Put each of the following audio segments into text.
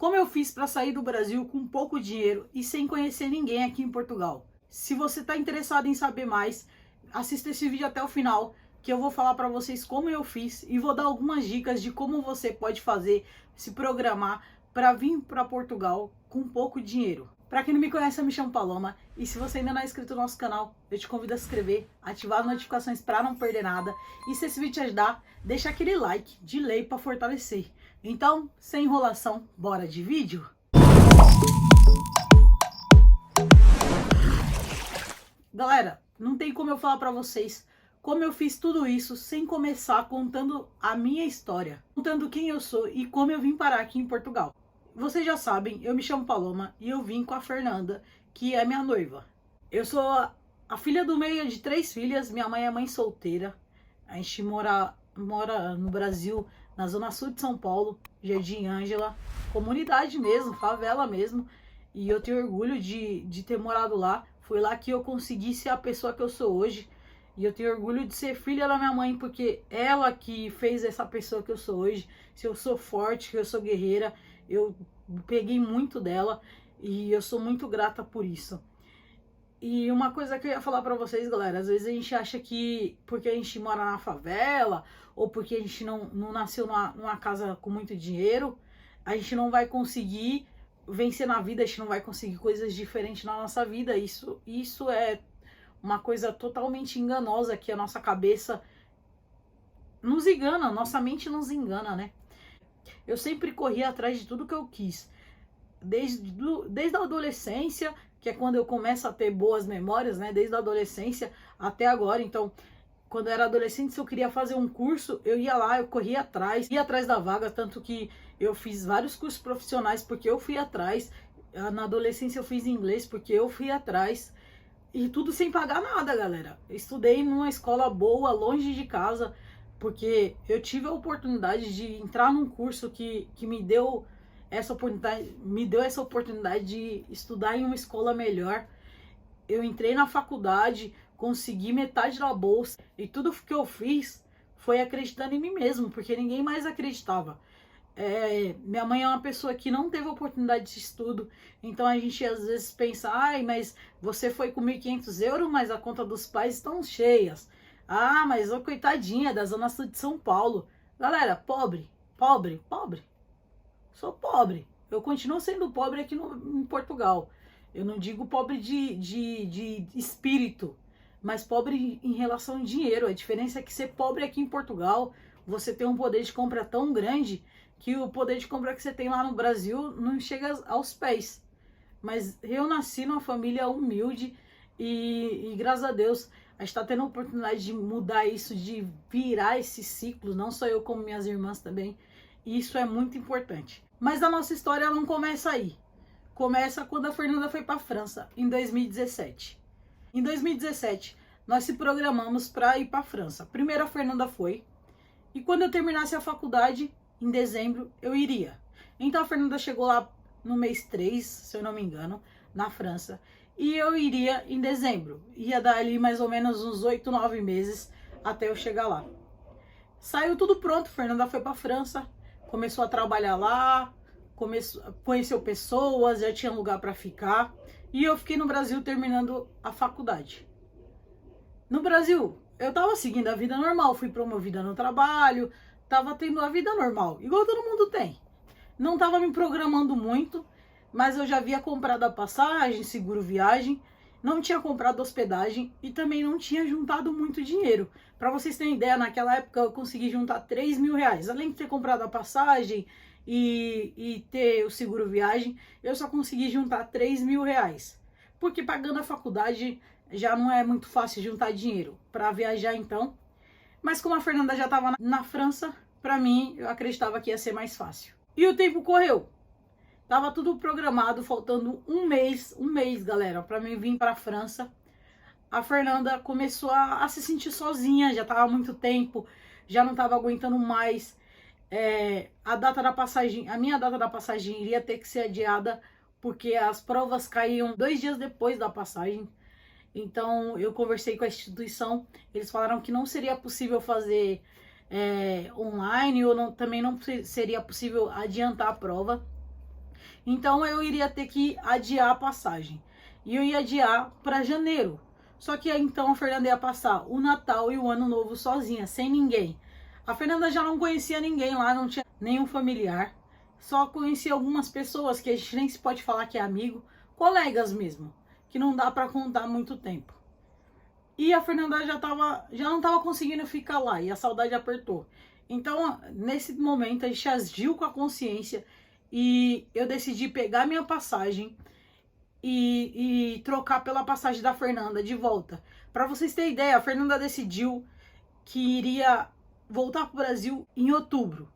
Como eu fiz para sair do Brasil com pouco dinheiro e sem conhecer ninguém aqui em Portugal? Se você está interessado em saber mais, assista esse vídeo até o final, que eu vou falar para vocês como eu fiz e vou dar algumas dicas de como você pode fazer, se programar para vir para Portugal com pouco dinheiro. Para quem não me conhece, eu me chamo Paloma e se você ainda não é inscrito no nosso canal, eu te convido a se inscrever, ativar as notificações para não perder nada e se esse vídeo te ajudar, deixa aquele like de lei para fortalecer. Então, sem enrolação, bora de vídeo? Galera, não tem como eu falar para vocês como eu fiz tudo isso sem começar contando a minha história, contando quem eu sou e como eu vim parar aqui em Portugal. Vocês já sabem, eu me chamo Paloma e eu vim com a Fernanda, que é minha noiva. Eu sou a filha do meio de 3 filhas, minha mãe é mãe solteira. A gente mora no Brasil, na zona sul de São Paulo, Jardim Ângela, comunidade mesmo, favela mesmo. E eu tenho orgulho de ter morado lá. Foi lá que eu consegui ser a pessoa que eu sou hoje. E eu tenho orgulho de ser filha da minha mãe, porque ela que fez essa pessoa que eu sou hoje. Se eu sou forte, que eu sou guerreira, eu peguei muito dela e eu sou muito grata por isso. E uma coisa que eu ia falar pra vocês, galera, às vezes a gente acha que porque a gente mora na favela ou porque a gente não nasceu numa casa com muito dinheiro, a gente não vai conseguir vencer na vida, a gente não vai conseguir coisas diferentes na nossa vida. Isso é uma coisa totalmente enganosa que a nossa cabeça nos engana, nossa mente nos engana, né? Eu sempre corri atrás de tudo que eu quis, desde a adolescência, que é quando eu começo a ter boas memórias, né? Desde a adolescência até agora. Então, quando eu era adolescente, se eu queria fazer um curso, eu ia lá, eu corria atrás, ia atrás da vaga, tanto que eu fiz vários cursos profissionais porque eu fui atrás. Na adolescência eu fiz inglês porque eu fui atrás. E tudo sem pagar nada, galera. Eu estudei numa escola boa, longe de casa, porque eu tive a oportunidade de entrar num curso que me deu essa oportunidade de estudar em uma escola melhor. Eu entrei na faculdade, consegui metade da bolsa e tudo que eu fiz foi acreditando em mim mesmo, porque ninguém mais acreditava. Minha mãe é uma pessoa que não teve oportunidade de estudo, então a gente às vezes pensa, ai, mas você foi com 1.500 euros, mas a conta dos pais estão cheias. Ah, mas ô, coitadinha, da zona sul de São Paulo. Galera, pobre. Sou pobre. Eu continuo sendo pobre aqui em Portugal. Eu não digo pobre de espírito, mas pobre em relação ao dinheiro. A diferença é que ser pobre aqui em Portugal, você tem um poder de compra tão grande que o poder de compra que você tem lá no Brasil não chega aos pés. Mas eu nasci numa família humilde e graças a Deus a gente está tendo a oportunidade de mudar isso, de virar esse ciclo, não só eu como minhas irmãs também. E isso é muito importante. Mas a nossa história não começa aí. Começa quando a Fernanda foi para a França, em 2017. Em 2017, nós se programamos para ir para a França. Primeiro a Fernanda foi, e quando eu terminasse a faculdade, em dezembro, eu iria. Então a Fernanda chegou lá no mês 3, se eu não me engano, na França. E eu iria em dezembro. Ia dar ali mais ou menos uns 8, 9 meses até eu chegar lá. Saiu tudo pronto, Fernanda foi para a França, começou a trabalhar lá, conheceu pessoas, já tinha lugar para ficar. E eu fiquei no Brasil terminando a faculdade. No Brasil, eu tava seguindo a vida normal, fui promovida no trabalho, tava tendo a vida normal, igual todo mundo tem. Não tava me programando muito, mas eu já havia comprado a passagem, seguro viagem, não tinha comprado hospedagem e também não tinha juntado muito dinheiro. Para vocês terem ideia, naquela época eu consegui juntar 3 mil reais. Além de ter comprado a passagem e ter o seguro viagem, eu só consegui juntar 3 mil reais. Porque pagando a faculdade já não é muito fácil juntar dinheiro para viajar então. Mas como a Fernanda já estava na França, para mim, eu acreditava que ia ser mais fácil. E o tempo correu. Tava tudo programado, faltando um mês, galera, para mim vir para a França. A Fernanda começou a se sentir sozinha, já tava há muito tempo, já não tava aguentando mais. A minha data da passagem iria ter que ser adiada, porque as provas caíam 2 dias depois da passagem. Então eu conversei com a instituição, eles falaram que não seria possível fazer online, ou também não seria possível adiantar a prova. Então eu iria ter que adiar a passagem. E eu ia adiar para janeiro. Só que então a Fernanda ia passar o Natal e o Ano Novo sozinha, sem ninguém. A Fernanda já não conhecia ninguém lá, não tinha nenhum familiar. Só conhecia algumas pessoas que a gente nem se pode falar que é amigo, colegas mesmo, que não dá para contar muito tempo. E a Fernanda já não estava conseguindo ficar lá e a saudade apertou. Então, nesse momento, a gente agiu com a consciência e eu decidi pegar minha passagem e trocar pela passagem da Fernanda de volta. Para vocês terem ideia, a Fernanda decidiu que iria voltar para o Brasil em outubro.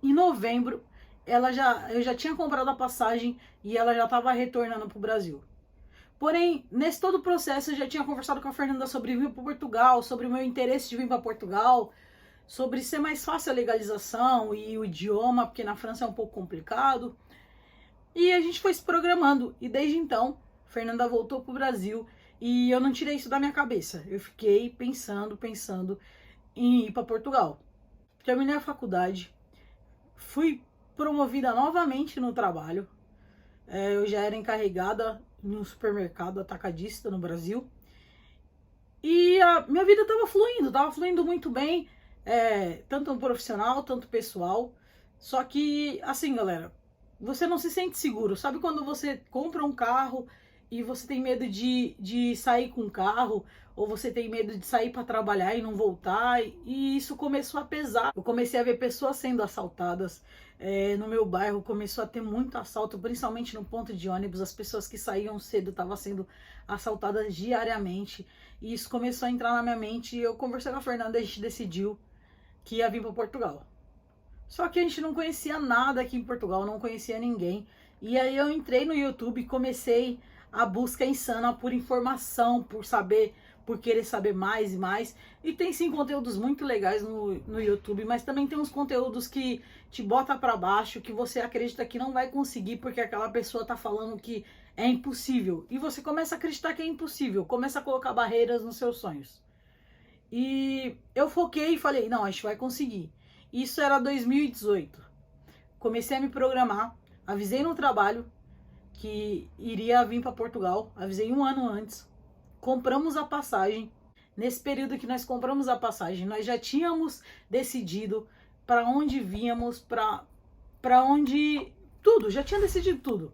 Em novembro, eu já tinha comprado a passagem e ela já estava retornando para o Brasil. Porém, nesse todo o processo, eu já tinha conversado com a Fernanda sobre vir para Portugal, sobre o meu interesse de vir para Portugal, sobre ser mais fácil a legalização e o idioma, porque na França é um pouco complicado. E a gente foi se programando. E desde então, Fernanda voltou pro Brasil e eu não tirei isso da minha cabeça. Eu fiquei pensando em ir para Portugal. Terminei a faculdade, fui promovida novamente no trabalho. Eu já era encarregada em um supermercado atacadista no Brasil. E a minha vida estava fluindo muito bem, tanto no profissional, tanto pessoal. Só que, assim, galera, você não se sente seguro. Sabe quando você compra um carro e você tem medo de sair com o carro, ou você tem medo de sair para trabalhar e não voltar? E isso começou a pesar. Eu comecei a ver pessoas sendo assaltadas. No meu bairro começou a ter muito assalto, principalmente no ponto de ônibus. As pessoas que saíam cedo estavam sendo assaltadas diariamente. E isso começou a entrar na minha mente. E eu conversei com a Fernanda e a gente decidiu que ia vir para Portugal. Só que a gente não conhecia nada aqui em Portugal, não conhecia ninguém. E aí eu entrei no YouTube e comecei a busca insana por informação, por querer saber mais e mais. E tem sim conteúdos muito legais no YouTube, mas também tem uns conteúdos que te bota para baixo, que você acredita que não vai conseguir porque aquela pessoa tá falando que é impossível. E você começa a acreditar que é impossível, começa a colocar barreiras nos seus sonhos. E eu foquei e falei, não, a gente vai conseguir. Isso era 2018. Comecei a me programar, avisei no trabalho que iria vir para Portugal, avisei um ano antes, compramos a passagem. Nesse período que nós compramos a passagem, nós já tínhamos decidido para onde víamos, para onde... Tudo, já tinha decidido tudo.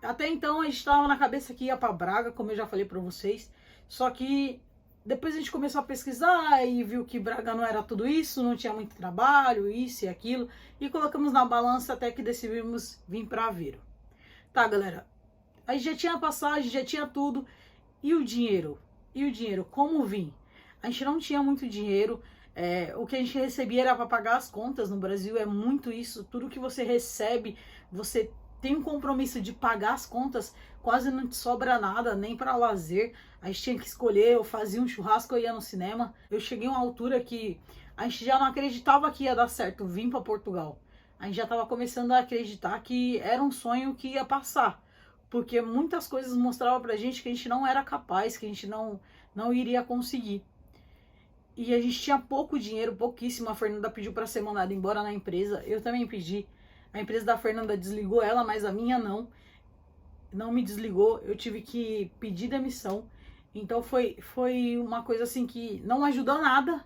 Até então a gente estava na cabeça que ia para Braga, como eu já falei para vocês, só que depois a gente começou a pesquisar e viu que Braga não era tudo isso, não tinha muito trabalho, isso e aquilo. E colocamos na balança até que decidimos vir para Aveiro. Tá, galera. Aí já tinha a passagem, já tinha tudo. E o dinheiro? E o dinheiro? Como vir? A gente não tinha muito dinheiro. O que a gente recebia era para pagar as contas. No Brasil é muito isso. Tudo que você recebe, você tem um compromisso de pagar as contas, quase não te sobra nada, nem para lazer. A gente tinha que escolher, eu fazia um churrasco, eu ia no cinema. Eu cheguei a uma altura que a gente já não acreditava que ia dar certo vir para Portugal. A gente já estava começando a acreditar que era um sonho que ia passar. Porque muitas coisas mostravam pra gente que a gente não era capaz, que a gente não iria conseguir. E a gente tinha pouco dinheiro, pouquíssimo. A Fernanda pediu para ser mandada embora na empresa. Eu também pedi. A empresa da Fernanda desligou ela, mas a minha não. Não me desligou. Eu tive que pedir demissão. Então foi uma coisa assim que não ajudou nada.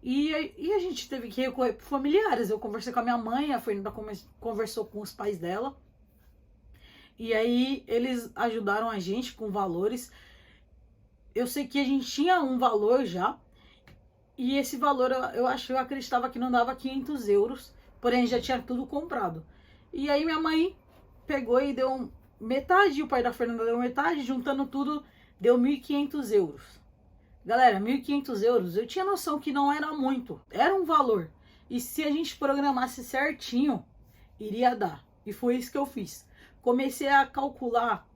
E a gente teve que recorrer para familiares. Eu conversei com a minha mãe, a Fernanda conversou com os pais dela. E aí eles ajudaram a gente com valores. Eu sei que a gente tinha um valor já. E esse valor eu acreditava que não dava 500 euros. Porém já tinha tudo comprado. E aí minha mãe pegou e deu metade. O pai da Fernanda deu metade. Juntando tudo deu 1.500 euros. Galera, 1.500 euros. Eu tinha noção que não era muito. Era um valor. E se a gente programasse certinho, iria dar. E foi isso que eu fiz. Comecei a calcular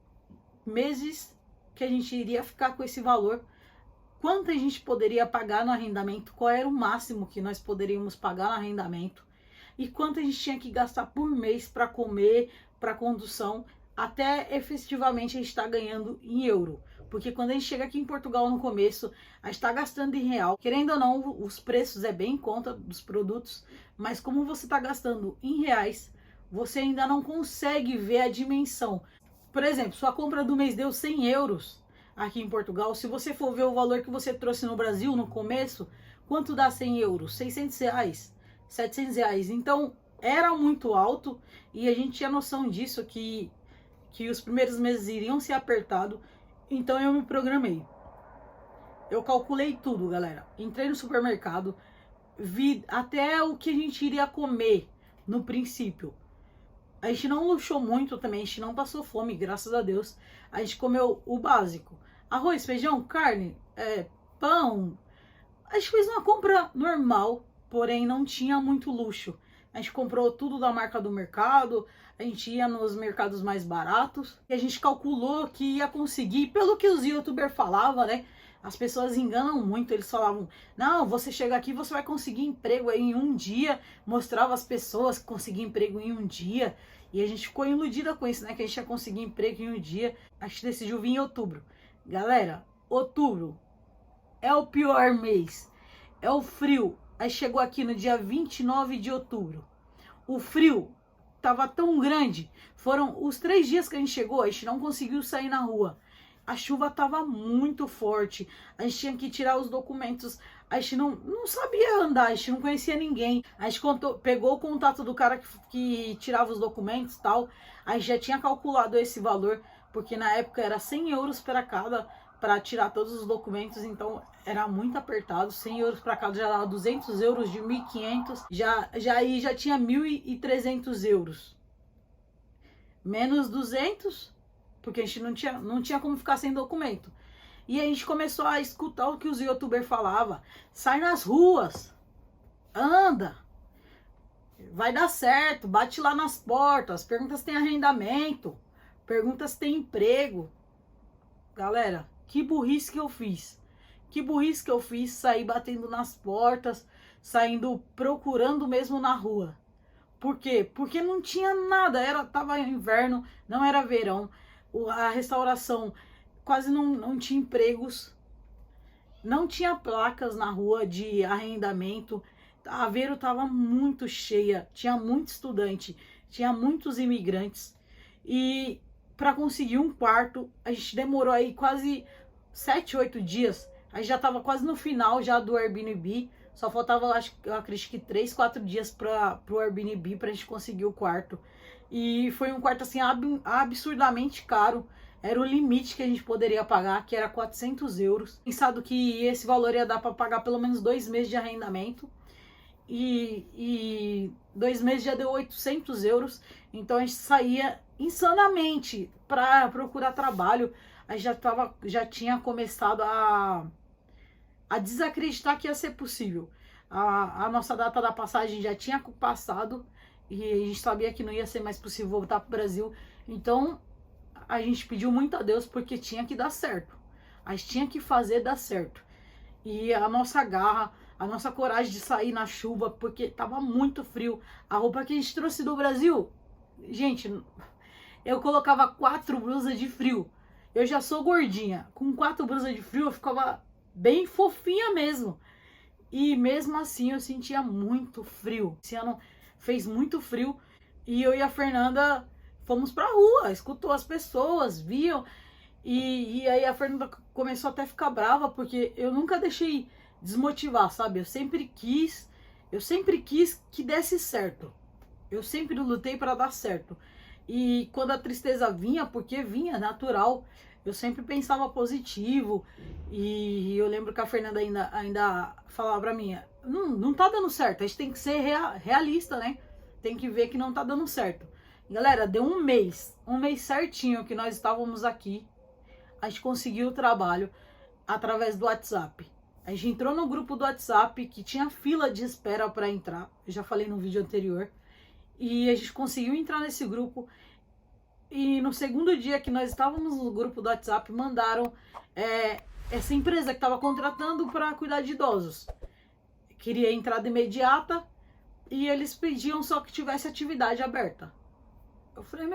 meses que a gente iria ficar com esse valor, quanto a gente poderia pagar no arrendamento, qual era o máximo que nós poderíamos pagar no arrendamento e quanto a gente tinha que gastar por mês para comer, para condução, até efetivamente a gente estar ganhando em euro. Porque quando a gente chega aqui em Portugal no começo, a gente está gastando em real. Querendo ou não, os preços é bem em conta dos produtos, mas como você está gastando em reais, você ainda não consegue ver a dimensão. Por exemplo, sua compra do mês deu 100 euros aqui em Portugal. Se você for ver o valor que você trouxe no Brasil no começo, quanto dá 100 euros? 600 reais, 700 reais. Então, era muito alto e a gente tinha noção disso, que os primeiros meses iriam ser apertados. Então, eu me programei. Eu calculei tudo, galera. Entrei no supermercado, vi até o que a gente iria comer no princípio. A gente não luxou muito também, a gente não passou fome, graças a Deus. A gente comeu o básico. Arroz, feijão, carne, pão. A gente fez uma compra normal, porém não tinha muito luxo. A gente comprou tudo da marca do mercado, a gente ia nos mercados mais baratos. E a gente calculou que ia conseguir, pelo que os youtubers falavam, né? As pessoas enganam muito, eles falavam, não, você chega aqui, você vai conseguir emprego aí em um dia. Mostrava as pessoas que conseguiam emprego em um dia. E a gente ficou iludida com isso, né? Que a gente ia conseguir emprego em um dia. A gente decidiu vir em outubro. Galera, outubro é o pior mês. É o frio. Aí chegou aqui no dia 29 de outubro. O frio tava tão grande. Foram os 3 dias que a gente chegou, a gente não conseguiu sair na rua. A chuva tava muito forte. A gente tinha que tirar os documentos. A gente não sabia andar, a gente não conhecia ninguém. A gente pegou o contato do cara que tirava os documentos e tal. A gente já tinha calculado esse valor, porque na época era 100 euros para cada, para tirar todos os documentos. Então era muito apertado. 100 euros para cada já dava 200 euros, de 1.500. Já tinha 1.300 euros. Menos 200... porque a gente não tinha como ficar sem documento. E a gente começou a escutar o que os youtubers falavam. Sai nas ruas, anda, vai dar certo, bate lá nas portas, pergunta se tem arrendamento, pergunta se tem emprego. Galera, que burrice que eu fiz. Que burrice que eu fiz, sair batendo nas portas, saindo procurando mesmo na rua. Por quê? Porque não tinha nada, tava inverno, não era verão. A restauração quase não tinha empregos, não tinha placas na rua de arrendamento. A Aveiro estava muito cheia, tinha muito estudante, tinha muitos imigrantes. E para conseguir um quarto, a gente demorou aí quase 7, 8 dias. A gente já estava quase no final já do Airbnb. Só faltava, eu acredito que 3, 4 dias para o Airbnb para a gente conseguir o quarto. E foi um quarto assim absurdamente caro. Era o limite que a gente poderia pagar, que era 400 euros. Pensado que esse valor ia dar para pagar pelo menos 2 meses de arrendamento. E 2 meses já deu 800 euros. Então a gente saía insanamente para procurar trabalho. A gente já tinha começado a desacreditar que ia ser possível. A nossa data da passagem já tinha passado. E a gente sabia que não ia ser mais possível voltar para o Brasil. Então a gente pediu muito a Deus, porque tinha que dar certo. A gente tinha que fazer dar certo. E a nossa garra, a nossa coragem de sair na chuva, porque tava muito frio. A roupa que a gente trouxe do Brasil, gente, eu colocava 4 blusas de frio. Eu já sou gordinha. Com 4 blusas de frio eu ficava bem fofinha mesmo. E mesmo assim eu sentia muito frio. Esse ano fez muito frio e eu e a Fernanda fomos pra rua, escutou as pessoas, viam. E aí a Fernanda começou até a ficar brava, porque eu nunca deixei desmotivar, sabe? Eu sempre quis que desse certo. Eu sempre lutei para dar certo. E quando a tristeza vinha, porque vinha natural, eu sempre pensava positivo. E eu lembro que a Fernanda ainda falava pra mim, não tá dando certo, a gente tem que ser realista, né? Tem que ver que não tá dando certo. Galera, deu um mês certinho que nós estávamos aqui. A gente conseguiu o trabalho através do WhatsApp. A gente entrou no grupo do WhatsApp, que tinha fila de espera para entrar. Eu já falei no vídeo anterior. E a gente conseguiu entrar nesse grupo. E no segundo dia que nós estávamos no grupo do WhatsApp, mandaram essa empresa que estava contratando para cuidar de idosos. Queria entrada imediata e eles pediam só que tivesse atividade aberta. Eu falei,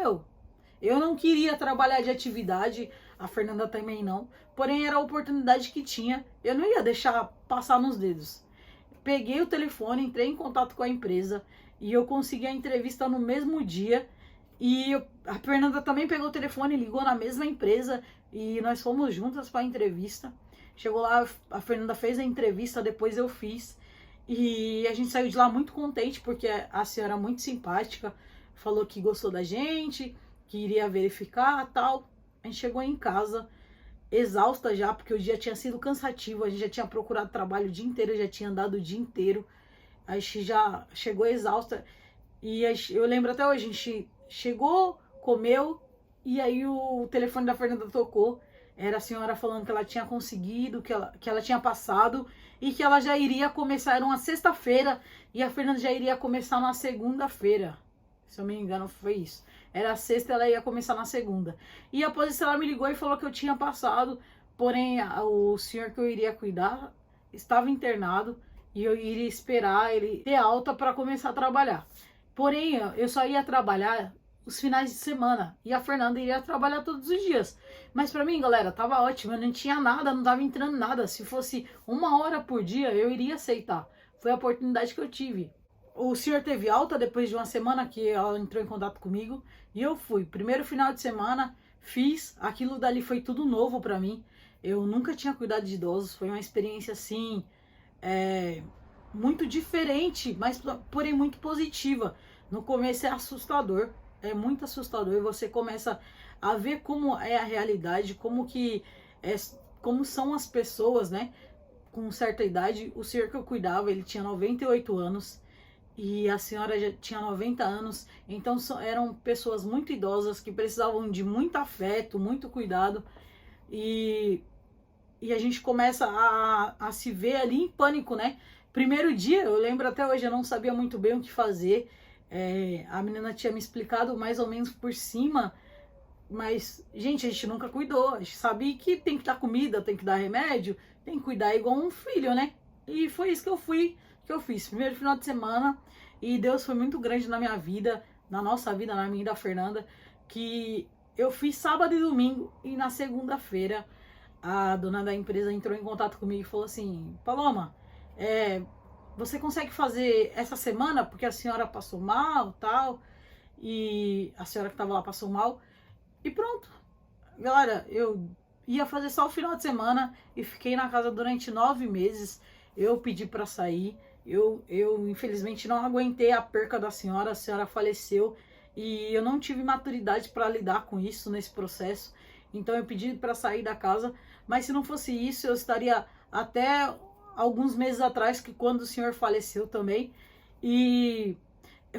eu não queria trabalhar de atividade, a Fernanda também não, porém era a oportunidade que tinha, eu não ia deixar passar nos dedos. Peguei o telefone, entrei em contato com a empresa, e eu consegui a entrevista no mesmo dia. E a Fernanda também pegou o telefone, ligou na mesma empresa e nós fomos juntas para a entrevista. Chegou lá, a Fernanda fez a entrevista, depois eu fiz. E a gente saiu de lá muito contente, porque a senhora é muito simpática, falou que gostou da gente, que iria verificar tal. A gente chegou em casa exausta já, porque o dia tinha sido cansativo, a gente já tinha procurado trabalho o dia inteiro, já tinha andado o dia inteiro. A gente já chegou exausta. E eu lembro até hoje, a gente chegou, comeu, e aí o telefone da Fernanda tocou. Era a senhora falando que ela tinha conseguido, que ela tinha passado, e que ela já iria começar, era uma sexta-feira, e a Fernanda já iria começar na segunda-feira. Se eu me engano, foi isso. Era a sexta, ela ia começar na segunda. E após isso ela me ligou e falou que eu tinha passado, porém o senhor que eu iria cuidar estava internado, e eu iria esperar ele ter alta para começar a trabalhar. Porém, eu só ia trabalhar os finais de semana e a Fernanda iria trabalhar todos os dias. Mas pra mim, galera, tava ótimo, eu não tinha nada, não tava entrando nada. Se fosse 1 hora por dia, eu iria aceitar. Foi a oportunidade que eu tive. O senhor teve alta depois de uma semana que ela entrou em contato comigo e eu fui. Primeiro final de semana, fiz, aquilo dali foi tudo novo pra mim. Eu nunca tinha cuidado de idosos, foi uma experiência assim, muito diferente, mas porém muito positiva. No começo é assustador, é muito assustador, e você começa a ver como é a realidade, como são as pessoas, né, com certa idade. O senhor que eu cuidava, ele tinha 98 anos, e a senhora já tinha 90 anos, então eram pessoas muito idosas, que precisavam de muito afeto, muito cuidado, e a gente começa a se ver ali em pânico, né? Primeiro dia, eu lembro até hoje, eu não sabia muito bem o que fazer. A menina tinha me explicado mais ou menos por cima, mas, gente, a gente nunca cuidou. A gente sabia que tem que dar comida, tem que dar remédio, tem que cuidar igual um filho, né? E foi isso que eu fiz. Primeiro final de semana, e Deus foi muito grande na minha vida, na nossa vida, na minha e da Fernanda, que eu fiz sábado e domingo, e na segunda-feira a dona da empresa entrou em contato comigo e falou assim: Paloma, você consegue fazer essa semana? Porque a senhora passou mal, tal, e a senhora que estava lá passou mal. E pronto. Galera, eu ia fazer só o final de semana e fiquei na casa durante 9 meses. Eu pedi para sair. Eu infelizmente não aguentei a perca da senhora. A senhora faleceu e eu não tive maturidade para lidar com isso nesse processo. Então eu pedi para sair da casa. Mas se não fosse isso, eu estaria até alguns meses atrás, que quando o senhor faleceu também. E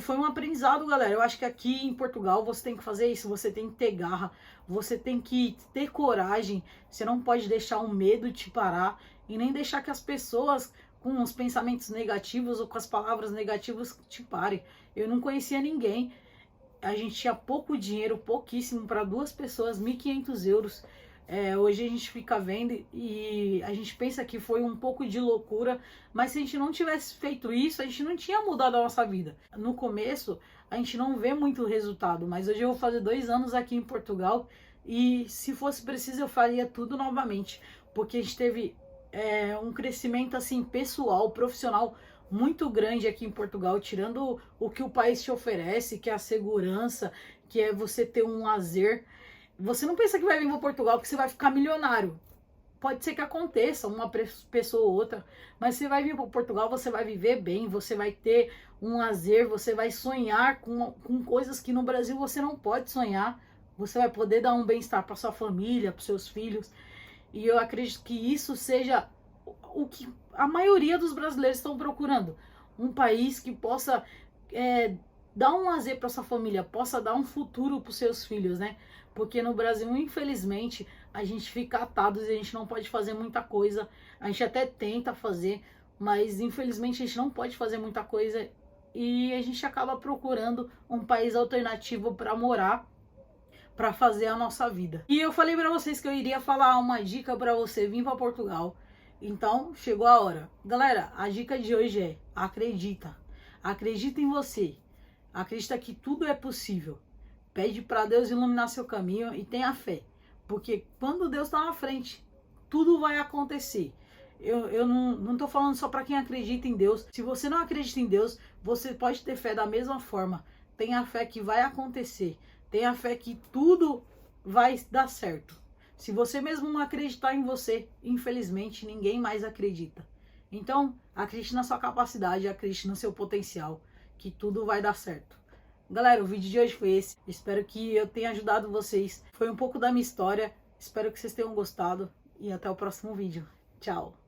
foi um aprendizado, galera. Eu acho que aqui em Portugal você tem que fazer isso, você tem que ter garra, você tem que ter coragem, você não pode deixar o medo te parar e nem deixar que as pessoas com os pensamentos negativos ou com as palavras negativas te parem. Eu não conhecia ninguém, a gente tinha pouco dinheiro, pouquíssimo, para 2 pessoas, 1.500 euros. Hoje a gente fica vendo e a gente pensa que foi um pouco de loucura, mas se a gente não tivesse feito isso, a gente não tinha mudado a nossa vida. No começo, a gente não vê muito resultado, mas hoje eu vou fazer 2 anos aqui em Portugal e se fosse preciso eu faria tudo novamente, porque a gente teve um crescimento assim pessoal, profissional muito grande aqui em Portugal, tirando o que o país te oferece, que é a segurança, que é você ter um lazer. Você não pensa que vai vir para Portugal porque você vai ficar milionário. Pode ser que aconteça, uma pessoa ou outra, mas você vai vir para Portugal, você vai viver bem, você vai ter um lazer, você vai sonhar com coisas que no Brasil você não pode sonhar. Você vai poder dar um bem-estar para sua família, para seus filhos. E eu acredito que isso seja o que a maioria dos brasileiros estão procurando. Um país que possa dar um lazer para sua família, possa dar um futuro para os seus filhos, né? Porque no Brasil, infelizmente, a gente fica atado e a gente não pode fazer muita coisa. A gente até tenta fazer, mas infelizmente a gente não pode fazer muita coisa e a gente acaba procurando um país alternativo para morar, para fazer a nossa vida. E eu falei para vocês que eu iria falar uma dica para você vir para Portugal. Então, chegou a hora. Galera, a dica de hoje é: acredita. Acredita em você. Acredita que tudo é possível. Pede para Deus iluminar seu caminho e tenha fé. Porque quando Deus está na frente, tudo vai acontecer. Eu não tô falando só para quem acredita em Deus. Se você não acredita em Deus, você pode ter fé da mesma forma. Tenha fé que vai acontecer. Tenha fé que tudo vai dar certo. Se você mesmo não acreditar em você, infelizmente ninguém mais acredita. Então, acredite na sua capacidade, acredite no seu potencial, que tudo vai dar certo. Galera, o vídeo de hoje foi esse. Espero que eu tenha ajudado vocês. Foi um pouco da minha história. Espero que vocês tenham gostado e até o próximo vídeo. Tchau!